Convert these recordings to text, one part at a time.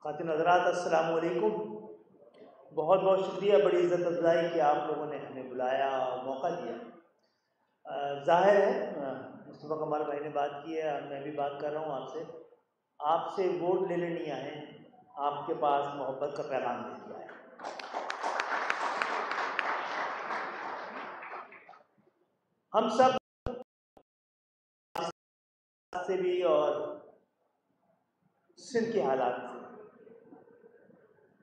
खातिन हज़रात अस्सलामु अलैकुम। बहुत बहुत शुक्रिया, बड़ी इज़्ज़त अफ़ज़ाई कि आप लोगों ने हमें बुलाया और मौका दिया। ज़ाहिर है मुस्तफ़ा कमाल भाई ने बात की है, मैं भी बात कर रहा हूँ आपसे। आपसे वोट लेने नहीं आए, आपके पास मोहब्बत का पैगाम दे दिया है। हम सब से भी और सिंध के हालात से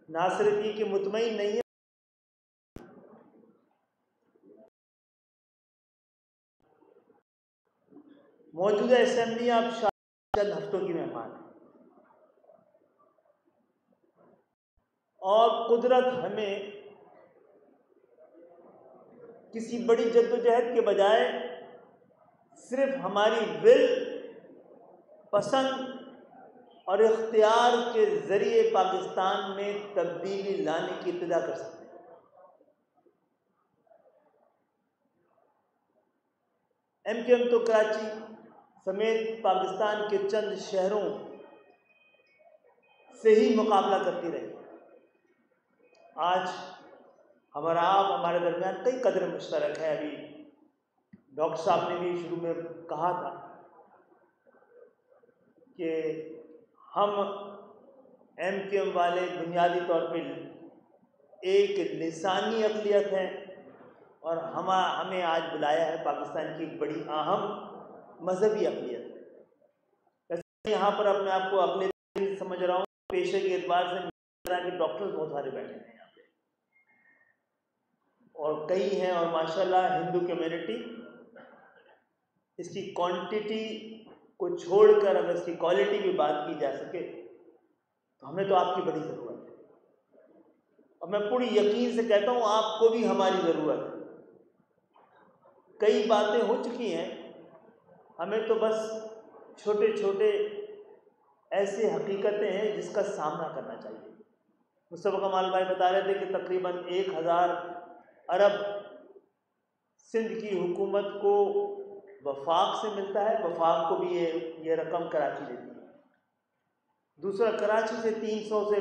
ना सिर्फ ये कि मुतमईन नहीं है, मौजूदा असेंबली आप चंद हफ्तों की मेहमान है और कुदरत हमें किसी बड़ी जद्दोजहद के बजाय सिर्फ हमारी विल, पसंद और इख्तियार के ज़रिए पाकिस्तान में तब्दीली लाने की इब्तिदा कर सकते हैं। MKM तो कराची समेत पाकिस्तान के चंद शहरों से ही मुकाबला करती रही। आज हमारे दरमियान कई कदर मुश्तरक है। अभी डॉक्टर साहब ने भी शुरू में कहा था कि हम MKM वाले बुनियादी तौर पर एक लिसानी अक़लियत है और हमें आज बुलाया है पाकिस्तान की एक बड़ी अहम मजहबी अक़लियत। वैसे यहाँ पर अपने आप को अक़लियत समझ रहा हूँ, पेशे के एतबार से तरह के डॉक्टर्स बहुत सारे बैठे हैं यहाँ पे और कई हैं, और माशाल्लाह हिंदू कम्युनिटी इसकी क्वांटिटी को छोड़कर अगर इसकी क्वालिटी की बात की जा सके तो हमें तो आपकी बड़ी ज़रूरत है और मैं पूरी यकीन से कहता हूँ आपको भी हमारी ज़रूरत है। कई बातें हो चुकी हैं, हमें तो बस छोटे छोटे ऐसे हकीकतें हैं जिसका सामना करना चाहिए। मुस्तफ़ा कमाल भाई बता रहे थे कि तकरीबन 1000 अरब सिंध की हुकूमत को वफाक से मिलता है, वफाक को भी ये रकम कराची देती है। दूसरा, कराची से 300 से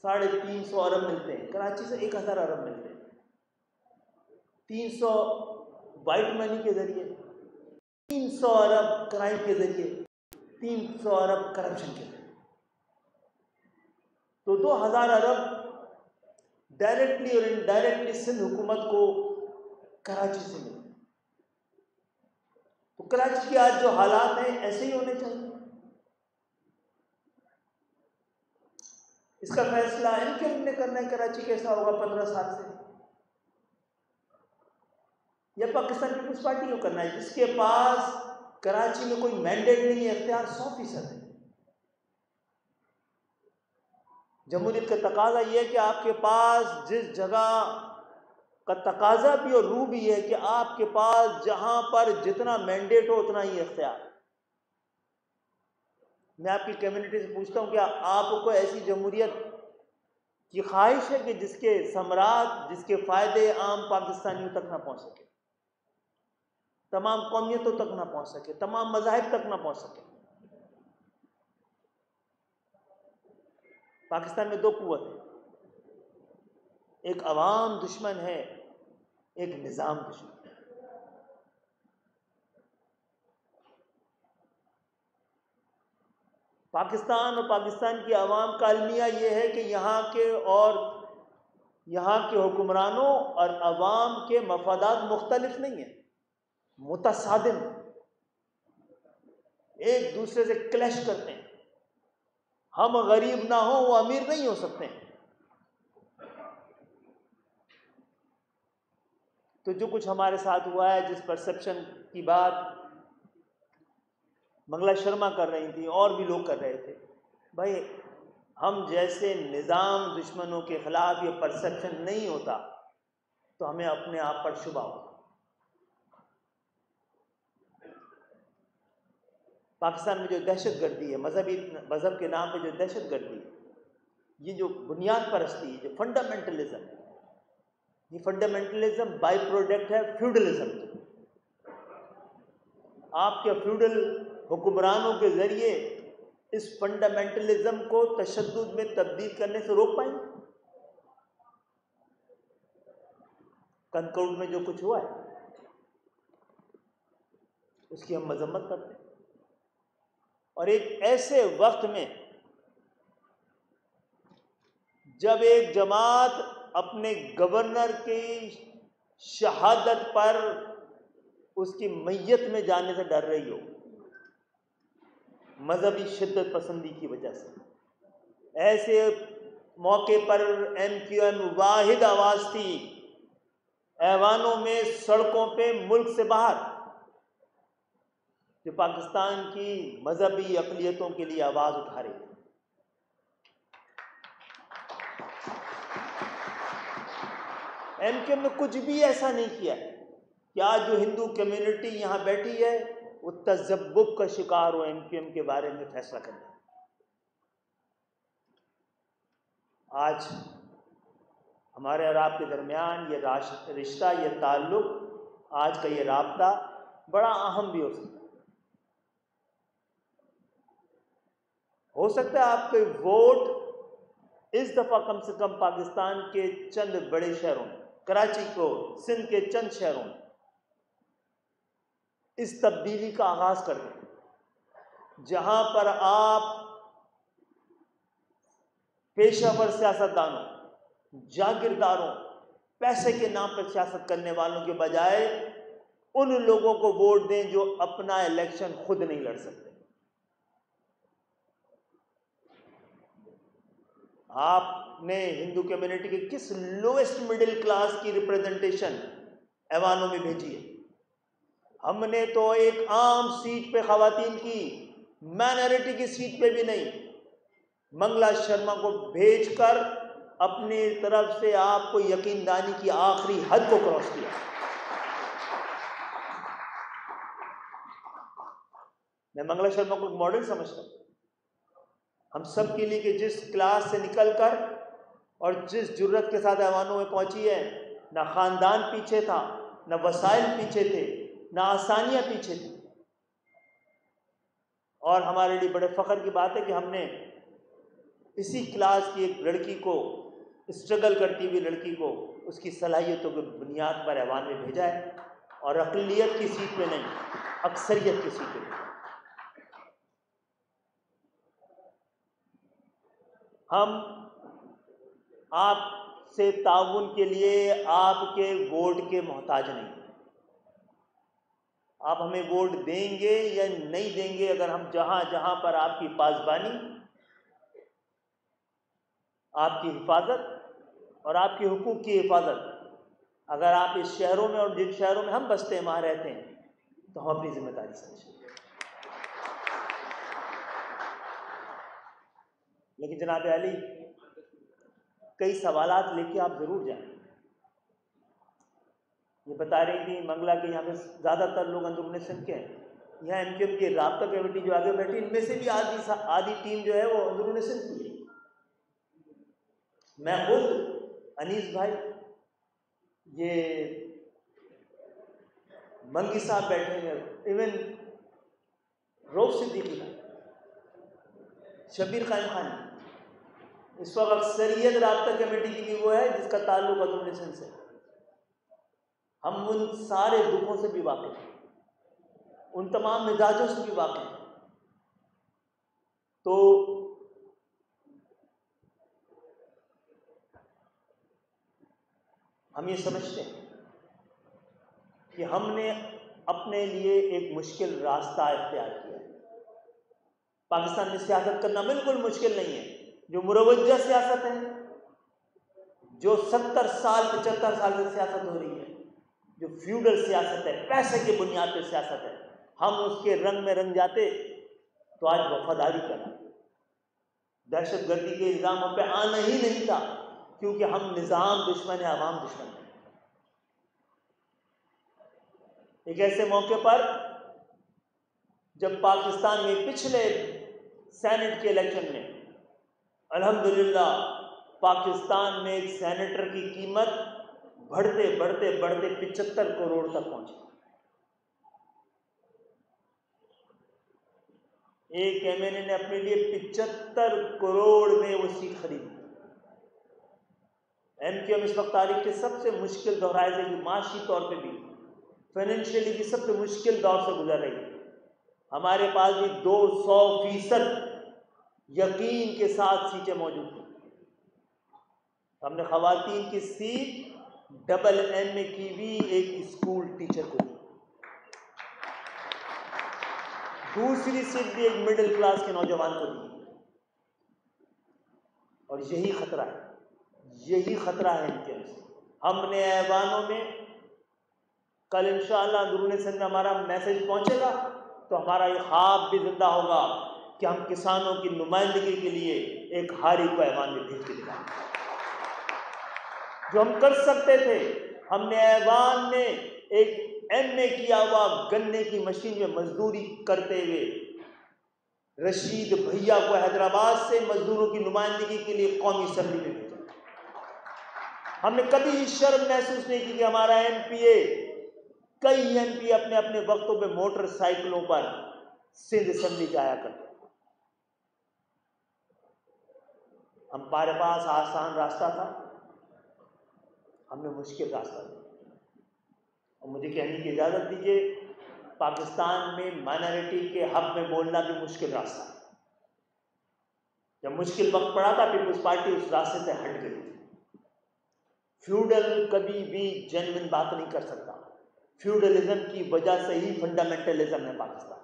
350 अरब मिलते हैं, कराची से 1000 अरब मिलते हैं। 300 वाइट मनी के ज़रिए, 300 अरब क्राइम के ज़रिए, 300 अरब करप्शन के ज़रिए, तो 2000 अरब डायरेक्टली और इनडायरेक्टली सिंध हुकूमत को कराची से मिलते हैं। तो कराची के आज जो हालात हैं ऐसे ही होने चाहिए। इसका फैसला MKM ने करना है कराची कैसा होगा 15 साल से, या पाकिस्तान पीपुल्स पार्टी को करना है जिसके पास कराची में कोई मैंडेट नहीं है, इख्तियार 100% है। जमहूरियत का तकाजा यह है कि आपके पास जिस जगह का तकाजा भी और रूह भी है कि आपके पास जहां पर जितना मैंडेट हो उतना ही इख्तियार। मैं आपकी कम्युनिटी से पूछता हूं कि आपको ऐसी जमहूरियत की ख्वाहिश है कि जिसके समरात, जिसके फ़ायदे आम पाकिस्तानियों तक ना पहुंच सके, तमाम कौमियतों तक ना पहुंच सके, तमाम मज़ाहिब तक ना पहुंच सके। पाकिस्तान में दो कुव्वत है, एक अवाम दुश्मन है, एक निज़ाम दुश्मन है। पाकिस्तान और पाकिस्तान की अवाम का अलमिया यह है कि यहाँ के हुक्मरानों और अवाम के मफादात मुख्तलिफ नहीं है, मुतसादिम, एक दूसरे से क्लैश करते हैं। हम गरीब ना हो वो अमीर नहीं हो सकते हैं। तो जो कुछ हमारे साथ हुआ है, जिस परसेप्शन की बात मंगला शर्मा कर रही थी और भी लोग कर रहे थे, भाई हम जैसे निज़ाम दुश्मनों के खिलाफ ये परसेप्शन नहीं होता तो हमें अपने आप पर शुबा होता। पाकिस्तान में जो दहशतगर्दी है, मज़हब के नाम पे जो दहशतगर्दी है, ये जो बुनियाद परस्ती है, जो फंडामेंटलिज्म है, ये फंडामेंटलिज्म बाई प्रोडक्ट है फ्यूडलिज्म। आपके फ्यूडल हुक्मरानों के ज़रिए इस फंडामेंटलिज्म को तशद्दुद में तब्दील करने से रोक पाएंगे? कनकौड में जो कुछ हुआ है उसकी हम मजम्मत करते हैं, और एक ऐसे वक्त में जब एक जमात अपने गवर्नर की शहादत पर उसकी मैयत में जाने से डर रही हो, मजहबी शिद्दत पसंदी की वजह से, ऐसे मौके पर MQM वाहिद आवाज थी ऐवानों में, सड़कों पे, मुल्क से बाहर, जो पाकिस्तान की मजहबी अक़लियतों के लिए आवाज उठा रही थी। MQM ने कुछ भी ऐसा नहीं किया कि आज जो हिंदू कम्युनिटी यहाँ बैठी है वो तज़ब्बुब का शिकार हो MQM के बारे में फैसला करने। आज हमारे और आपके दरमियान ये रिश्ता, ये ताल्लुक, आज का ये राब्ता बड़ा अहम भी हो सकता है आपके वोट इस दफ़ा कम से कम पाकिस्तान के चंद बड़े शहरों में, कराची को, सिंध के चंद शहरों में इस तब्दीली का आगाज कर दें, जहां पर आप पेशावर सियासतदानों, जागीरदारों, पैसे के नाम पर सियासत करने वालों के बजाय उन लोगों को वोट दें जो अपना इलेक्शन खुद नहीं लड़ सकते। आपने हिंदू कम्युनिटी के किस लोएस्ट मिडिल क्लास की रिप्रेजेंटेशन ऐवानों में भेजी है? हमने तो एक आम सीट पे खवातीन की, माइनॉरिटी की सीट पे भी नहीं, मंगला शर्मा को भेजकर अपनी तरफ से आपको यकीनदानी की आखिरी हद को क्रॉस किया। मैं मंगला शर्मा को मॉडल समझता हूं हम सब के लिए कि जिस क्लास से निकलकर और जिस जुर्रत के साथ ऐवानों में पहुंची है, ना खानदान पीछे था, ना वसाइल पीछे थे, ना आसानियां पीछे थी। और हमारे लिए बड़े फख्र की बात है कि हमने इसी क्लास की एक लड़की को, स्ट्रगल करती हुई लड़की को, उसकी सलाहियतों की बुनियाद पर ऐवान में भेजा है, और अक़लियत की सीट पे नहीं, अक्सरियत की सीट पे। हम आपसे ताउन के लिए आपके वोट के मोहताज नहीं। आप हमें वोट देंगे या नहीं देंगे, अगर हम जहां जहां पर आपकी पासबानी, आपकी हिफाजत और आपके हुकूक की हिफाजत, अगर आप इस शहरों में और जिन शहरों में हम बसते हैं वहां रहते हैं, तो हम अपनी जिम्मेदारी समझें। लेकिन जनाब अली, कई सवालात लेके आप जरूर जाएं। ये बता रही थी मंगला के यहाँ पे ज़्यादातर लोग अंदरूनी सिंध के हैं। यहाँ MQM की राब्ता कमेटी जो आगे बैठी, इनमें से भी आधी टीम जो है वो अंदरूनी सिंध की है। मैं खुद, अनीस भाई, ये मंगी साहब बैठे हैं, इवन रऊफ सिद्दीकी, शबीर कायम खान, इस वक्त अक्सरियत राब्ता कमेटी की भी वो है जिसका ताल्लुक अंदरूनी सिंध से। हम उन सारे दुखों से भी वाकिफ हैं, उन तमाम मिजाजों से भी वाकिफ हैं। तो हम ये समझते हैं कि हमने अपने लिए एक मुश्किल रास्ता इख्तियार किया है। पाकिस्तान में सियासत करना बिल्कुल मुश्किल नहीं है। जो मुरवज्जा सियासत है, जो 70 साल 75 साल से सियासत हो रही है, जो फ्यूडल सियासत है, पैसे की बुनियाद पर सियासत है, हम उसके रंग में रंग जाते तो आज वफादारी करना, दहशतगर्दी के इल्ज़ाम हम पे आना ही नहीं था, क्योंकि हम निज़ाम दुश्मन है, अवाम दुश्मन है। एक ऐसे मौके पर जब पाकिस्तान में पिछले सेनेट के इलेक्शन में अल्हम्दुलिल्लाह पाकिस्तान में एक सेनेटर की कीमत बढ़ते बढ़ते बढ़ते 75 करोड़ तक पहुंची। एक एमएनए ने अपने लिए 75 करोड़ में वो सीट खरीदी। एमक्यूएम इस वक्त तारीख के सबसे मुश्किल दोहराए से माशी तौर पे भी, फाइनेंशियली भी सबसे मुश्किल दौर से गुजर रही है। हमारे पास भी 200% यकीन के साथ सीटें मौजूद थी। हमने खवातीन की सीट डबल एमए की भी एक स्कूल टीचर को दी, दूसरी सीट भी एक मिडिल क्लास के नौजवान को दी। और यही खतरा है, यही खतरा है इनके से। हमने ऐवानों में कल इंशाअल्लाह अंदरूनी सिंध में हमारा मैसेज पहुंचेगा तो हमारा ये ख्वाब भी जिंदा होगा कि हम किसानों की नुमाइंदगी के लिए एक हारी को ऐवान में भेज के दिखाएंगे। जो हम कर सकते थे, हमने ऐवान में एक एमए किया हुआ गन्ने की मशीन में मजदूरी करते हुए रशीद भैया को हैदराबाद से मजदूरों की नुमाइंदगी के लिए कौमी असेंबली में भेजा। हमने कभी शर्म महसूस नहीं की कि हमारा एमपीए, कई एमपी अपने अपने वक्तों पे मोटरसाइकिलों पर सिंध असेंबली जाया करते। हमारे पास आसान रास्ता था, हमने मुश्किल रास्ता लिया। और मुझे कहने की इजाजत दीजिए, पाकिस्तान में माइनॉरिटी के हक में बोलना भी मुश्किल रास्ता है। जब मुश्किल वक्त पड़ा था, पीपुल्स पार्टी उस रास्ते से हट गई थी। फ्यूडल कभी भी जेन्युइन बात नहीं कर सकता। फ्यूडलिज्म की वजह से ही फंडामेंटलिज्म है पाकिस्तान।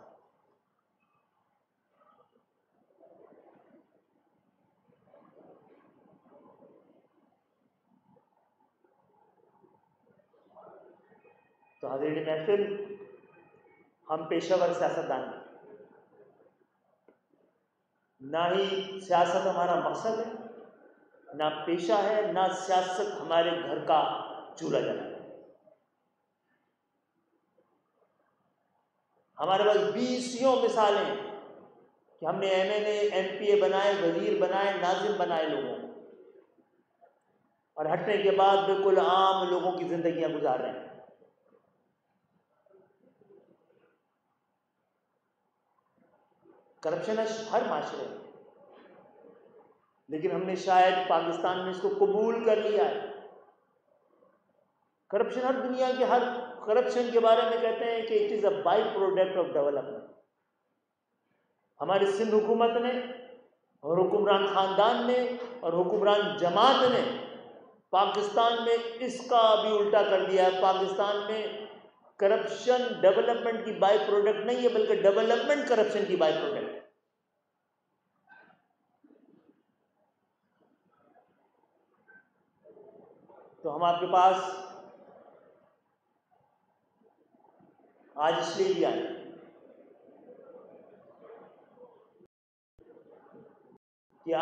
तो हज़रात महफिल, हम पेशेवर सियासतदान हैं, ना ही सियासत हमारा मकसद है, ना पेशा है, ना सियासत हमारे घर का चूल्हा जला है। हमारे पास 20 मिसालें कि हमने एमएनए एमपीए बनाए, वजीर बनाए, नाजिम बनाए लोगों को, और हटने के बाद बिल्कुल आम लोगों की जिंदगियां गुजार रहे हैं। करप्शन हर माशरे में, लेकिन हमने शायद पाकिस्तान में इसको कबूल कर लिया है। करप्शन हर दुनिया के, हर करप्शन के बारे में कहते हैं कि it is a by product of development. हमारी सिंध हुकूमत ने और हुक्मरान खानदान ने और हुक्मरान जमात ने पाकिस्तान में इसका भी उल्टा कर दिया है। पाकिस्तान में करप्शन डेवलपमेंट की बाई प्रोडक्ट नहीं है, बल्कि डेवलपमेंट करप्शन की बाई प्रोडक्ट है। तो हम आपके पास आज इसलिए भी आए कि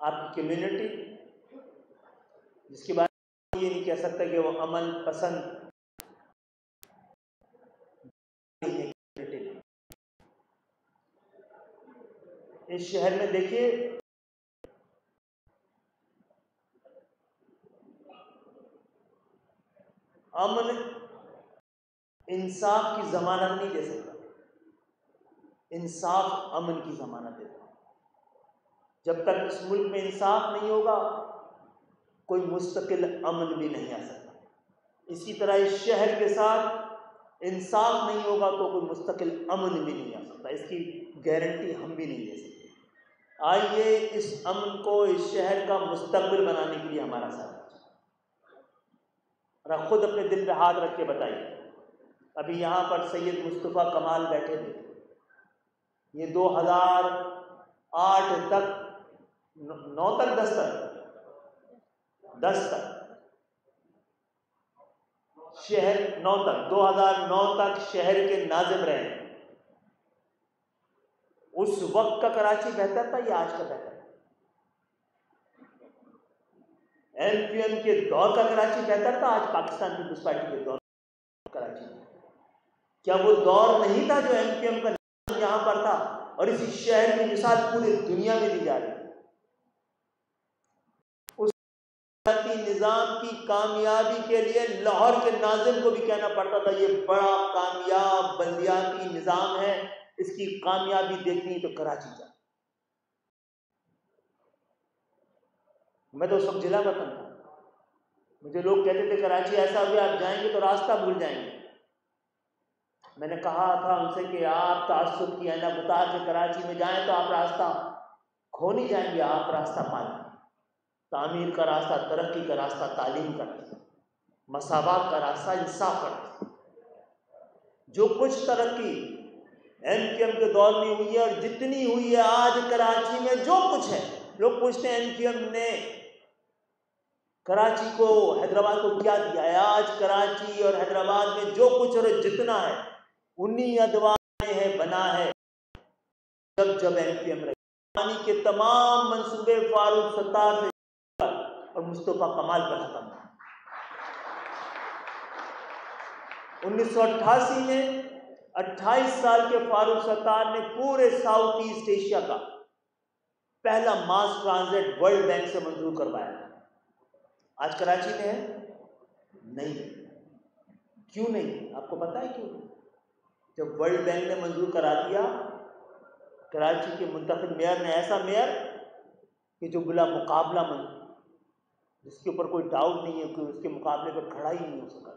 आपकी कम्युनिटी, जिसके बारे में ये नहीं कह सकता कि वो अमल पसंद, इस शहर में देखिए अमन इंसाफ की जमानत नहीं दे सकता, इंसाफ अमन की जमानत देता है। जब तक इस मुल्क में इंसाफ नहीं होगा, कोई मुस्तकिल अमन भी नहीं आ सकता। इसी तरह इस शहर के साथ इंसाफ नहीं होगा तो कोई मुस्तकिल अमन भी नहीं आ सकता। इसकी गारंटी हम भी नहीं दे सकते। आइए इस अमन को, इस शहर का मुस्तकबिल बनाने के लिए हमारा साथ, और खुद अपने दिल पे हाथ रख के बताइए। अभी यहाँ पर सैयद मुस्तफ़ा कमाल बैठे थे, ये 2008 तक 9 तक 10 तक शहर 9 तक 2009 तक शहर के नाजिम रहे। उस वक्त का कराची बेहतर था या आज का बेहतर? एमपीएम के दौर का कराची बेहतर था, आज पाकिस्तान पीपुल्स पार्टी के दौर कराची? क्या वो दौर नहीं था जो एमपीएम का नाम यहां पर था और इसी शहर की मिसाल पूरी दुनिया में दी जा रही है? उस निजाम की कामयाबी के लिए लाहौर के नाजिम को भी कहना पड़ता था ये बड़ा कामयाब बल्दियाती निजाम है, इसकी कामयाबी देखनी तो कराची जा। मैं तो उस वक्त जिला वतन था, मुझे लोग कहते थे कराची ऐसा हो गया आप जाएंगे तो रास्ता भूल जाएंगे। मैंने कहा था उनसे कि आप तासुब की ऐनक उतार के कराची में जाएं तो आप रास्ता खो नहीं जाएंगे, आप रास्ता पा लेंगे। तामीर का रास्ता, तरक्की का रास्ता तालीम का रास्ता, मसावात का रास्ता इंसाफ का रास्ता। जो कुछ तरक्की एमक्यूएम के दौर में हुई है और जितनी हुई है आज कराची में जो कुछ है, लोग पूछते हैं एमक्यूएम ने कराची को, हैदराबाद को क्या दिया है। आज कराची और हैदराबाद में जो कुछ और जितना है उन्हीं अदवार में है बना है जब एमक्यूएम रही। पानी के तमाम मंसूबे फारूक सत्तार से और मुस्तफा कमाल पर खत्म। 1988 में 28 साल के फारूक सत्तार ने पूरे साउथ ईस्ट एशिया का पहला मास ट्रांजिट वर्ल्ड बैंक से मंजूर करवाया। आज कराची में है नहीं। क्यों नहीं? आपको पता है क्यों? जब वर्ल्ड बैंक ने मंजूर करा दिया, कराची के मुंतखब मेयर ने, ऐसा मेयर कि जो बुला मुकाबला जिसके ऊपर कोई डाउट नहीं है कि उसके मुकाबले पर खड़ा ही नहीं हो सका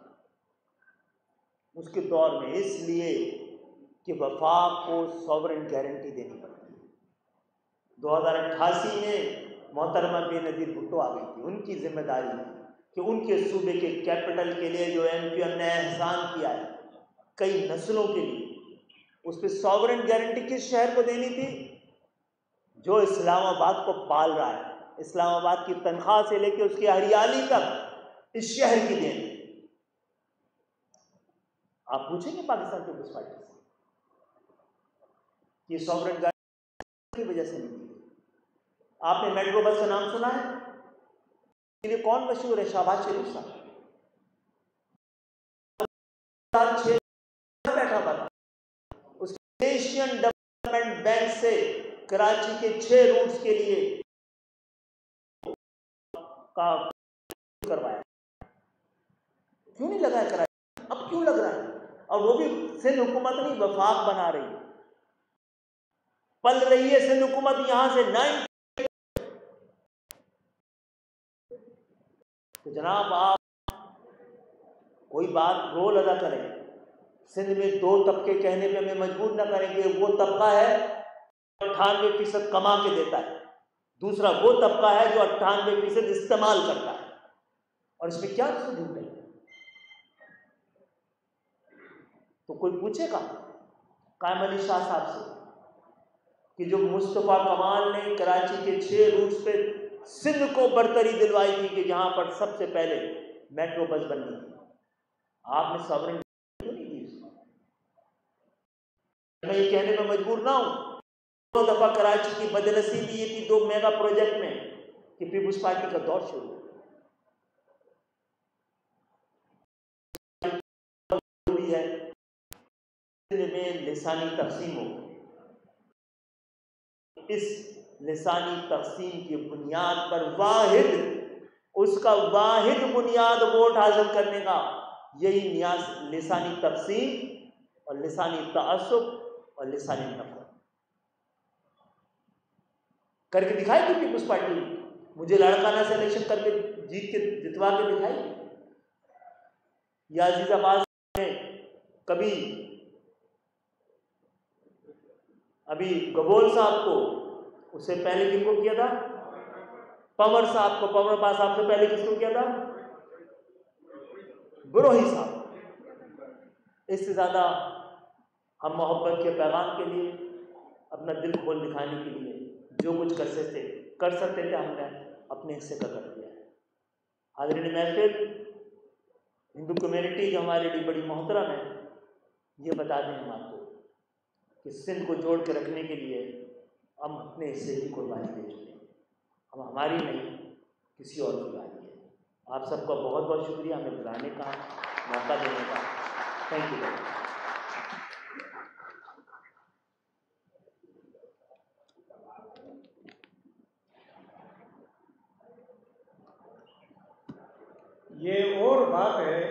उसके दौर में, इसलिए कि वफाक को सॉवरेन गारंटी देनी पड़ती है। 2088 में मोहतरमा बेनज़ीर भुट्टो आ गई थी, उनकी जिम्मेदारी कि उनके सूबे के कैपिटल के लिए जो एमक्यूएम ने एहसान किया है कई नस्लों के लिए, उस पर सॉवरेन गारंटी किस शहर को देनी थी? जो इस्लामाबाद को पाल रहा है, इस्लामाबाद की तनख्वाह से लेकर उसकी हरियाली तक इस शहर की देनी। आप पूछेंगे पाकिस्तान पीपल्स पार्टी से, ये सॉवरेन गारंटी की वजह से नहीं दी। आपने मेट्रो बस का नाम सुना है? इसके लिए कौन मशहूर है? शहबाज शरीफ साहब। बैठा हुआ था उसके एशियन डेवलपमेंट बैंक से कराची के 6 रूट्स के लिए का करवाया। क्यों नहीं लगा है कराची? अब क्यों लग रहा है? और वो भी सिंध हुकूमत नहीं, वफाक बना रही है, पल रही है सिंध हुकूमत यहां से 9। तो जनाब आप कोई बात रोल अदा करें, सिंध में 2 तबके कहने पे हमें मजबूर ना करेंगे। वो तबका है 98% कमा के देता है, दूसरा वो तबका है जो 98% इस्तेमाल करता है। और इसमें क्या झूठ है? तो कोई पूछेगा कायम अली शाह साहब से कि जो मुस्तफा कमाल ने कराची के 6 रूट्स पे सिंध को बरतरी दिलवाई थी कि जहां पर सबसे पहले मेट्रो बस बननी थी, आपने सॉवरेन क्यों नहीं दी उसको? मैं ये कहने में मजबूर ना हूं, 2 दफा कराची की बदनसीबी ये थी 2 मेगा प्रोजेक्ट में कि पीपुल्स पार्टी का दौर शुरू है में लिसानी तकसीम हो। इस लिसानी तकसीम की बुनियाद पर उसका वाहिद बुनियाद वोट हासिल करने का यही नियाज लिसानी तकसीम और लिसानी तअस्सुब और लिसानी नफरत करके दिखाएगी पीपुल्स पार्टी। मुझे लड़काना से इलेक्शन करके जीत के जितवा के दिखाएगी। या अजीजाबाद में कभी अभी गबोल साहब को, उससे पहले किसको किया था? पंवर साहब को। पंवर साहब से पहले किसको किया था? बुरोही साहब। इससे ज़्यादा हम मोहब्बत के पैगाम के लिए, अपना दिल खोल दिखाने के लिए जो कुछ कर सकते थे हमने अपने हिस्से का कर दिया है। हाज़रीन महफिल, हिंदू कम्युनिटी जो हमारे लिए बड़ी मोहतरम है, ये बता दें हम आपको कि सिंध को जोड़ के रखने के लिए हम अपने हिस्से की कुर्बानी दे चुके हैं। हम हमारी नहीं, किसी और की बात है। आप सबका बहुत बहुत शुक्रिया हमें बुलाने का, मौका देने का। Thank you. ये और बात है